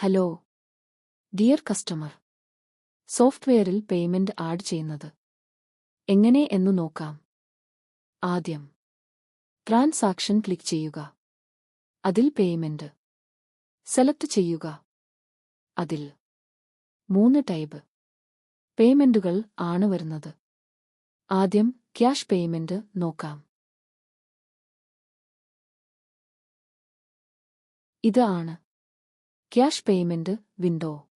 Hello dear customer. സോഫ്റ്റ്വെയറിൽ payment add ചെയ്യുന്നത് എങ്ങനെ എന്നു നോക്കാം. ആദ്യം ട്രാൻസാക്ഷൻ ക്ലിക്ക് ചെയ്യുക. അതിൽ പേയ്മെന്റ് സെലക്ട് ചെയ്യുക. അതിൽ 3 ടൈപ്പ് പേയ്മെന്റുകൾ ആണ് വരുന്നത്. ആദ്യം ക്യാഷ് പേയ്മെന്റ് നോക്കാം. ഇത് ആണ് cash payment window.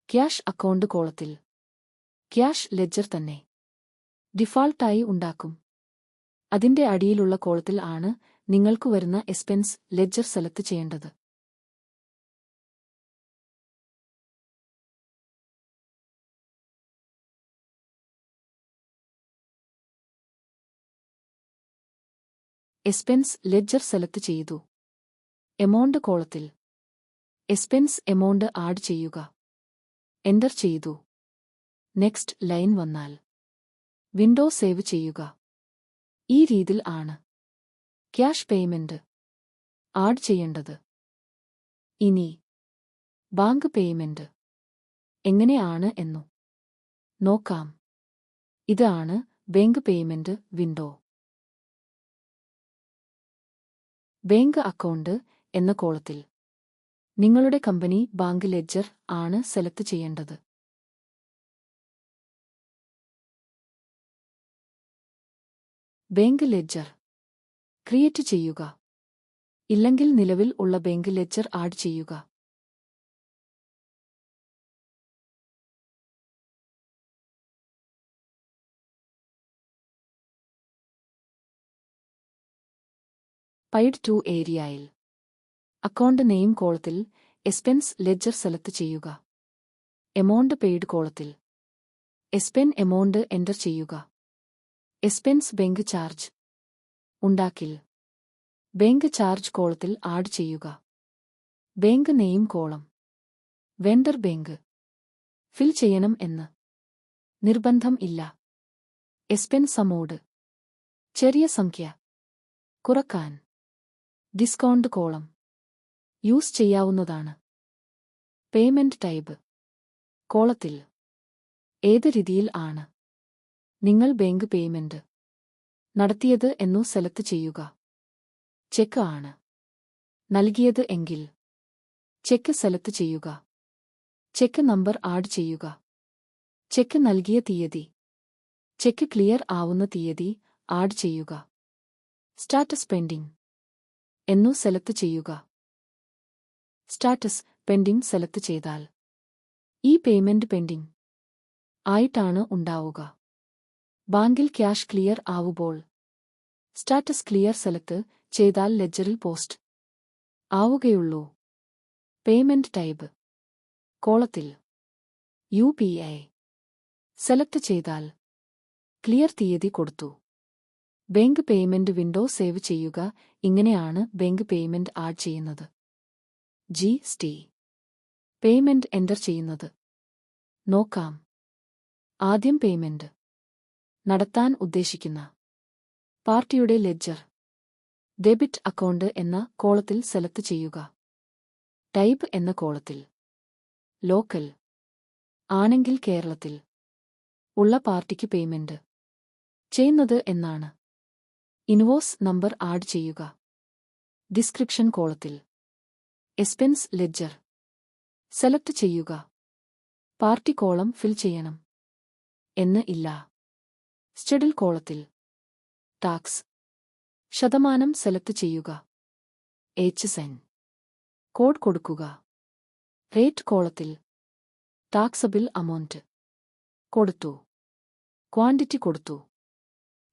Cash account കോളത്തിൽ ക്യാഷ് ലെഡ്ജർ തന്നെ ഡിഫാൾട്ടായി ഉണ്ടാക്കും. അതിന്റെ അടിയിലുള്ള കോളത്തിൽ ആണ് നിങ്ങൾക്ക് വരുന്ന എക്സ്പെൻസ് ലെഡ്ജർ സെലക്ട് ചെയ്യേണ്ടത്. എക്സ്പെൻസ് ലെഡ്ജർ സെലക്ട് ചെയ്തു. എമൗണ്ട് കോളത്തിൽ എക്സ്പെൻസ് എമൗണ്ട് ആഡ് ചെയ്യുക. എന്റർ ചെയ്തു. നെക്സ്റ്റ് ലൈൻ വന്നാൽ വിൻഡോ സേവ് ചെയ്യുക. ഈ രീതിയിൽ ആണ് ക്യാഷ് പേയ്മെന്റ് ആഡ് ചെയ്യേണ്ടത്. ഇനി ബാങ്ക് പേയ്മെന്റ് എങ്ങനെയാണ് എന്നു നോക്കാം. ഇതാണ് bank payment window. Bank account എന്ന കോളത്തിൽ നിങ്ങളുടെ കമ്പനി ബാങ്ക് ലെഡ്ജർ ആണ് സെലക്ട് ചെയ്യേണ്ടത്. ബാങ്ക് ലെഡ്ജർ ക്രിയേറ്റ് ചെയ്യുക. ഇല്ലെങ്കിൽ നിലവിൽ ഉള്ള ബാങ്ക് ലെഡ്ജർ ആഡ് ചെയ്യുക. പൈഡ് ടു ഏരിയയിൽ അക്കൗണ്ട് നെയിം കോളത്തിൽ എക്സ്പെൻസ് ലെഡ്ജർ സെലക്ട് ചെയ്യുക. എമൗണ്ട് പെയ്ഡ് കോളത്തിൽ എക്സ്പെൻ എമൗണ്ട് എന്റർ ചെയ്യുക. എക്സ്പെൻസ് ബാങ്ക് ചാർജ് ഉണ്ടാക്കിൽ ബാങ്ക് ചാർജ് കോളത്തിൽ ആഡ് ചെയ്യുക. Bank name column vendor bank fill ചെയ്യണം എന്ന് നിർബന്ധം ഇല്ല. എക്സ്പെൻസ് അമൗണ്ട് ചെറിയ സംഖ്യ കുറക്കാൻ ഡിസ്കൗണ്ട് കോളം യൂസ് ചെയ്യാവുന്നതാണ്. പേയ്മെന്റ് ടൈപ്പ് കോളത്തിൽ ഏത് രീതിയിൽ ആണ് നിങ്ങൾ ബാങ്ക് പേയ്മെന്റ് നടത്തിയത് എന്നു സെലക്ട് ചെയ്യുക. ചെക്ക് ആണ് നൽകിയത് എങ്കിൽ ചെക്ക് സെലക്ട് ചെയ്യുക. ചെക്ക് നമ്പർ ആഡ് ചെയ്യുക. ചെക്ക് നൽകിയ തീയതി, ചെക്ക് ക്ലിയർ ആവുന്ന തീയതി ആഡ് ചെയ്യുക. സ്റ്റാറ്റസ് പെൻഡിംഗ് എന്നു സെലക്ട് ചെയ്യുക. സ്റ്റാറ്റസ് പെൻഡിംഗ് സെലക്ട് ചെയ്താൽ ഈ പേയ്മെന്റ് പെൻഡിംഗ് ആയിട്ടാണ് ഉണ്ടാവുക. ബാങ്കിൽ ക്യാഷ് ക്ലിയർ ആവുമ്പോൾ സ്റ്റാറ്റസ് ക്ലിയർ സെലക്ട് ചെയ്താൽ ലെഡ്ജറിൽ പോസ്റ്റ് ആവുകയുള്ളൂ. പേയ്മെന്റ് ടൈപ്പ് കോളത്തിൽ UPI സെലക്ട് ചെയ്താൽ ക്ലിയർ തീയതി കൊടുത്തു. ബാങ്ക് പേയ്മെന്റ് വിൻഡോ സേവ് ചെയ്യുക. ഇങ്ങനെയാണ് ബാങ്ക് പേയ്മെന്റ് ആഡ് ചെയ്യുന്നത്. GST പേയ്മെന്റ് എന്റർ ചെയ്യുന്നത് നോക്കാം. ആദ്യം പേയ്മെന്റ് നടത്താൻ ഉദ്ദേശിക്കുന്ന പാർട്ടിയുടെ ലെഡ്ജർ ഡെബിറ്റ് അക്കൗണ്ട് എന്ന കോളത്തിൽ സെലക്ട് ചെയ്യുക. ടൈപ്പ് എന്ന കോളത്തിൽ ലോക്കൽ ആണെങ്കിൽ കേരളത്തിൽ ഉള്ള പാർട്ടിക്ക് പേയ്മെന്റ് ചെയ്യുന്നത് എന്നാണ്. ഇൻവോയ്സ് നമ്പർ ആഡ് ചെയ്യുക. ഡിസ്ക്രിപ്ഷൻ കോളത്തിൽ എക്സ്പെൻസ് ലെഡ്ജർ സെലക്ട് ചെയ്യുക. പാർട്ടി കോളം ഫിൽ ചെയ്യണം എന്ന് ഇല്ല. ഷെഡ്യൂൾ കോളത്തിൽ ടാക്സ് ശതമാനം സെലക്ട് ചെയ്യുക. HSN കോഡ് കൊടുക്കുക. റേറ്റ് കോളത്തിൽ ടാക്സബിൾ അമൗണ്ട് കൊടുത്തു. ക്വാണ്ടിറ്റി കൊടുത്തു.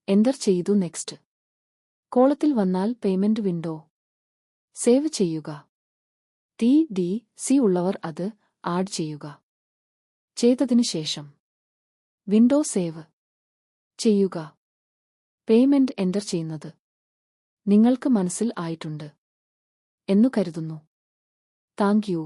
എന്റർ ചെയ്തു. നെക്സ്റ്റ് കോളത്തിൽ വന്നാൽ പേയ്മെന്റ് വിൻഡോ സേവ് ചെയ്യുക. TDC ഉള്ളവർ അത് ആഡ് ചെയ്യുക. ചെയ്തതിനു ശേഷം വിൻഡോ സേവ് ചെയ്യുക. പേയ്മെന്റ് എന്റർ ചെയ്യുന്നത് നിങ്ങൾക്ക് മനസ്സിൽ ആയിട്ടുണ്ട് എന്നു കരുതുന്നു. Thank you.